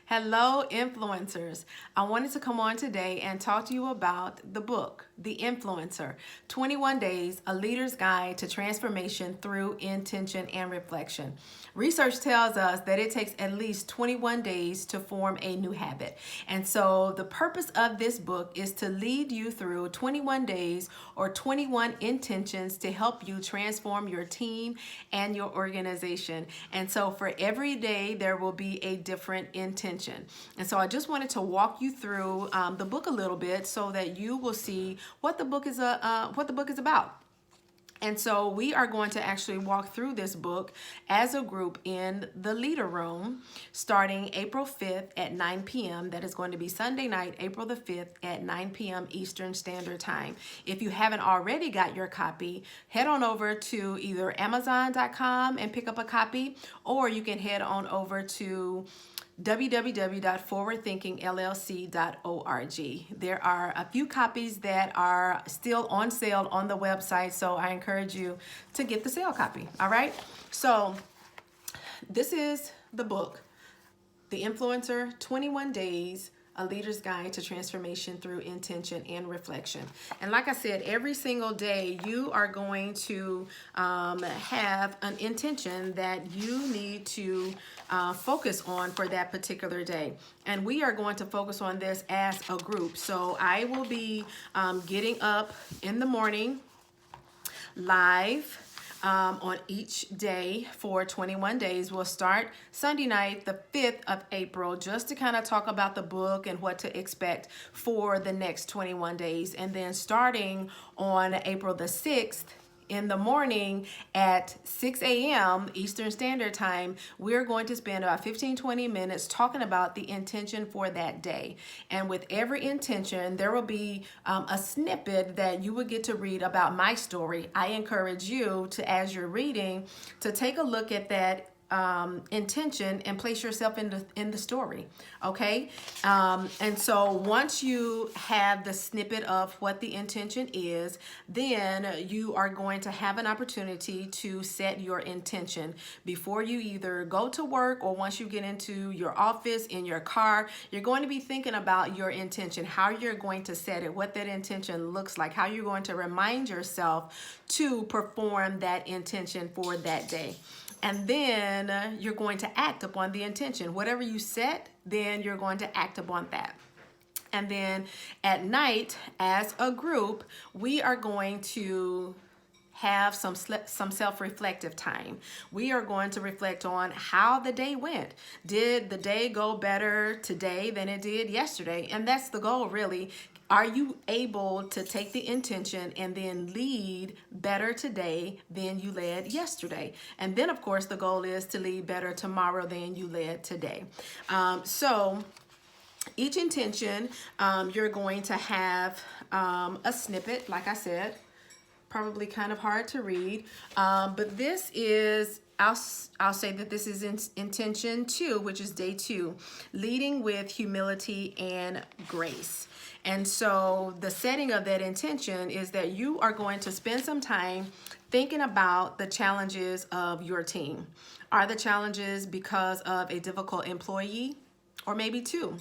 Hello, influencers. I wanted to come on today and talk to you about the book, The Influencer 21 Days, A Leader's Guide to Transformation Through Intention and Reflection. Research tells us that it takes at least 21 days to form a new habit. And so the purpose of this book is to lead you through 21 days or 21 intentions to help you transform your team and your organization. And so for every day, there will be a different intention. And so I just wanted to walk you through the book a little bit so that you will see what the book is about. And so we are going to actually walk through this book as a group in the Leader Room starting April 5th at 9 p.m. That is going to be Sunday night, April the 5th at 9 p.m. Eastern Standard Time. If you haven't already got your copy, head on over to either Amazon.com and pick up a copy, or you can head on over to www.forwardthinkingllc.org. There are a few copies that are still on sale on the website, so I encourage you to get the sale copy. All right, so this is the book, The Influencer 21 Days, A Leader's Guide to Transformation Through Intention and Reflection. And like I said, every single day you are going to have an intention that you need to focus on for that particular day. And we are going to focus on this as a group. So I will be getting up in the morning live on each day for 21 days. We'll start Sunday night, the 5th of April, just to kind of talk about the book and what to expect for the next 21 days. And then starting on April the 6th, in the morning at 6 a.m. Eastern Standard Time, we're going to spend about 15-20 minutes talking about the intention for that day. And with every intention, there will be a snippet that you will get to read about my story. I encourage you to, as you're reading, to take a look at that intention and place yourself in the story. Okay, and so once you have the snippet of what the intention is, then you are going to have an opportunity to set your intention before you either go to work or once you get into your office, in your car. You're going to be thinking about your intention, how you're going to set it, what that intention looks like, how you're going to remind yourself to perform that intention for that day. And then you're going to act upon the intention. Whatever you set, then you're going to act upon that. And then at night, as a group, we are going to have some self-reflective time. We are going to reflect on how the day went. Did the day go better today than it did yesterday? And that's the goal, really. Are you able to take the intention and then lead better today than you led yesterday? And then, of course, the goal is to lead better tomorrow than you led today. So each intention, you're going to have a snippet, like I said, probably kind of hard to read, but this is, I'll say that this is intention 2, which is day 2, leading with humility and grace. And so the setting of that intention is that you are going to spend some time thinking about the challenges of your team. Are the challenges because of a difficult employee, or maybe 2?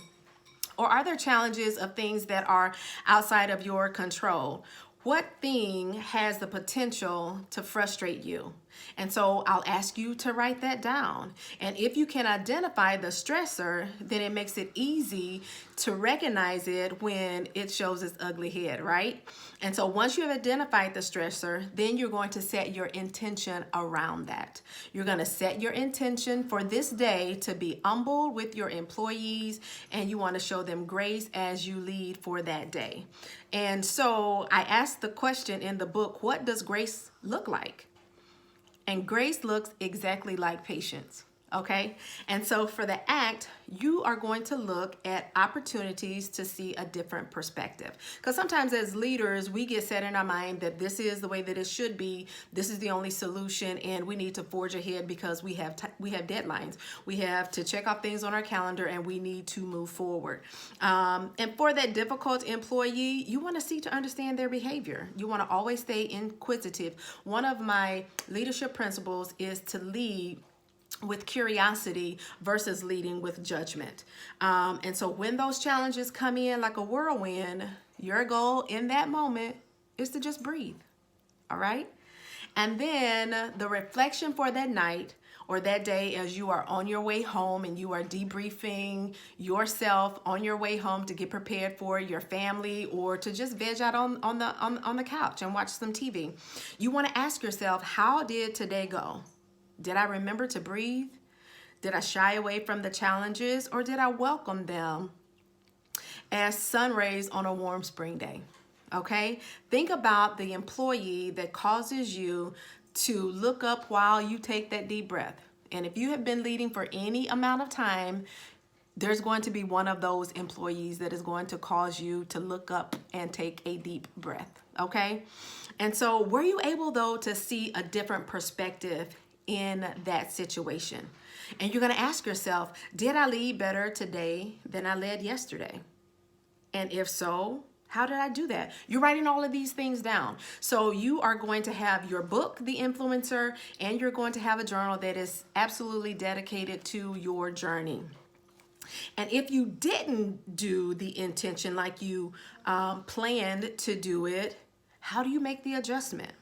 Or are there challenges of things that are outside of your control? What thing has the potential to frustrate you? And so I'll ask you to write that down. And if you can identify the stressor, then it makes it easy to recognize it when it shows its ugly head, right? And so once you have identified the stressor, then you're going to set your intention around that. You're going to set your intention for this day to be humble with your employees, and you want to show them grace as you lead for that day. And so I asked the question in the book, what does grace look like? And grace looks exactly like patience. Okay, and so for the act, you are going to look at opportunities to see a different perspective. Because sometimes as leaders, we get set in our mind that this is the way that it should be, this is the only solution, and we need to forge ahead because we have deadlines. We have to check off things on our calendar, and we need to move forward. And for that difficult employee, you want to seek to understand their behavior. You want to always stay inquisitive. One of my leadership principles is to lead with curiosity versus leading with judgment. And so when those challenges come in like a whirlwind, your goal in that moment is to just breathe. All right. And then the reflection for that night or that day as you are on your way home and you are debriefing yourself on your way home to get prepared for your family or to just veg out on the couch and watch some TV. You want to ask yourself, how did today go? Did I remember to breathe? Did I shy away from the challenges, or did I welcome them as sun rays on a warm spring day? Okay? Think about the employee that causes you to look up while you take that deep breath. And if you have been leading for any amount of time, there's going to be one of those employees that is going to cause you to look up and take a deep breath. Okay? And so were you able, though, to see a different perspective in that situation? And you're going to ask yourself, did I lead better today than I led yesterday? And if so, how did I do that? You're writing all of these things down. So you are going to have your book, The Influencer, and you're going to have a journal that is absolutely dedicated to your journey. And if you didn't do the intention like you planned to do it, how do you make the adjustment?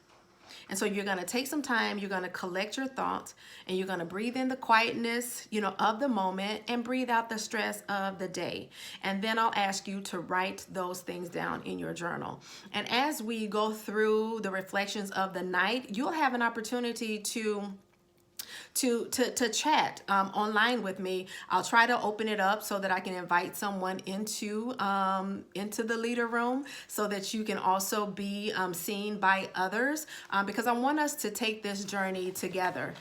And so you're going to take some time, you're going to collect your thoughts, and you're going to breathe in the quietness, of the moment, and breathe out the stress of the day. And then I'll ask you to write those things down in your journal. And as we go through the reflections of the night, you'll have an opportunity to chat online with me. I'll try to open it up so that I can invite someone into the leader room so that you can also be seen by others, because I want us to take this journey together.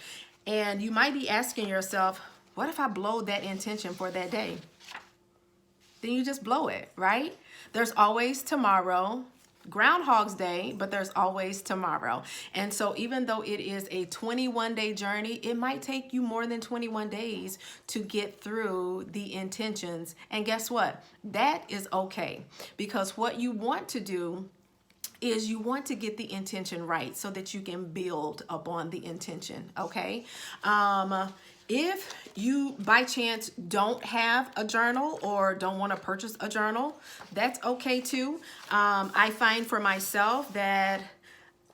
And you might be asking yourself, what if I blow that intention for that day? Then you just blow it, right? There's always tomorrow. Groundhog's Day, but there's always tomorrow. And so even though it is a 21-day journey, it might take you more than 21 days to get through the intentions. And guess what? That is okay, because what you want to do is you want to get the intention right so that you can build upon the intention, okay? If you, by chance, don't have a journal or don't want to purchase a journal, that's okay too. I find for myself that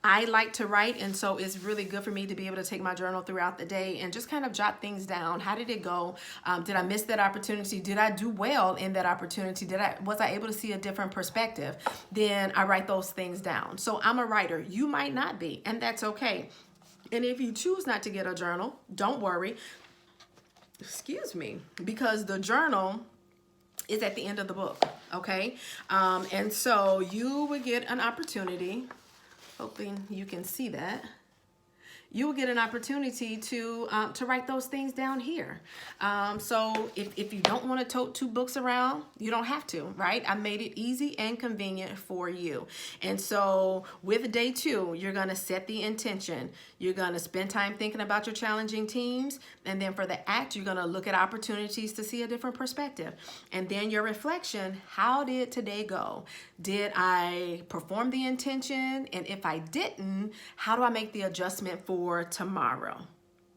I like to write, and so it's really good for me to be able to take my journal throughout the day and just kind of jot things down. How did it go? Did I miss that opportunity? Did I do well in that opportunity? Was I able to see a different perspective? Then I write those things down. So I'm a writer. You might not be, and that's okay. And if you choose not to get a journal, don't worry. Excuse me, because the journal is at the end of the book, okay? And so you would get an opportunity, hoping you can see that. You will get an opportunity to write those things down here. So if you don't want to tote two books around, you don't have to, right? I made it easy and convenient for you. And so with day 2, you're going to set the intention. You're going to spend time thinking about your challenging teams. And then for the act, you're going to look at opportunities to see a different perspective. And then your reflection, how did today go? Did I perform the intention? And if I didn't, how do I make the adjustment for tomorrow,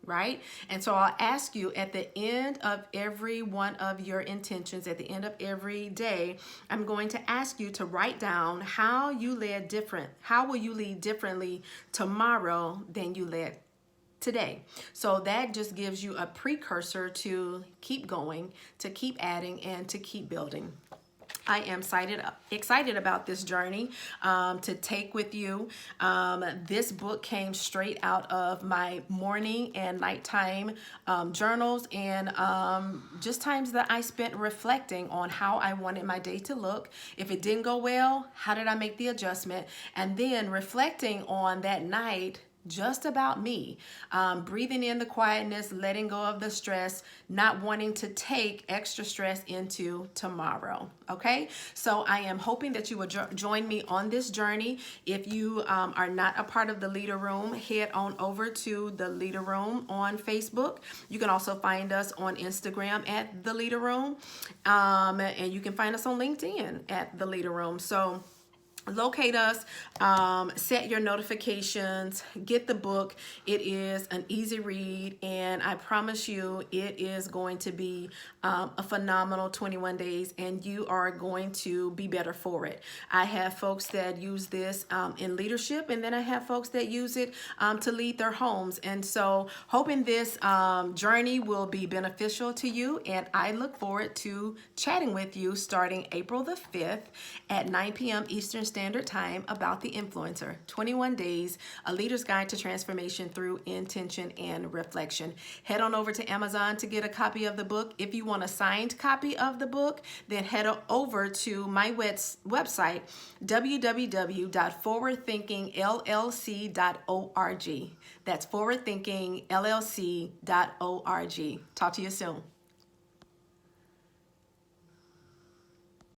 right? And so I'll ask you at the end of every one of your intentions, at the end of every day, I'm going to ask you to write down how you led different. How will you lead differently tomorrow than you led today? So that just gives you a precursor to keep going, to keep adding, and to keep building. I am excited about this journey to take with you. This book came straight out of my morning and nighttime journals, and just times that I spent reflecting on how I wanted my day to look. If it didn't go well, how did I make the adjustment? And then reflecting on that night, just about me, breathing in the quietness, letting go of the stress, not wanting to take extra stress into tomorrow. Okay, so I am hoping that you will join me on this journey. If you are not a part of the Leader Room, head on over to the Leader Room on Facebook. You can also find us on Instagram at the Leader Room, and you can find us on LinkedIn at the Leader Room. So locate us, set your notifications, get the book. It is an easy read, and I promise you it is going to be a phenomenal 21 days, and you are going to be better for it. I have folks that use this in leadership, and then I have folks that use it to lead their homes. And so hoping this journey will be beneficial to you, and I look forward to chatting with you starting April the 5th at 9 p.m. Eastern Standard Time about the influencer. 21 days, a leader's guide to transformation through intention and reflection. Head on over to Amazon to get a copy of the book. If you want a signed copy of the book, then head over to my website, www.forwardthinkingllc.org. That's forwardthinkingllc.org. Talk to you soon.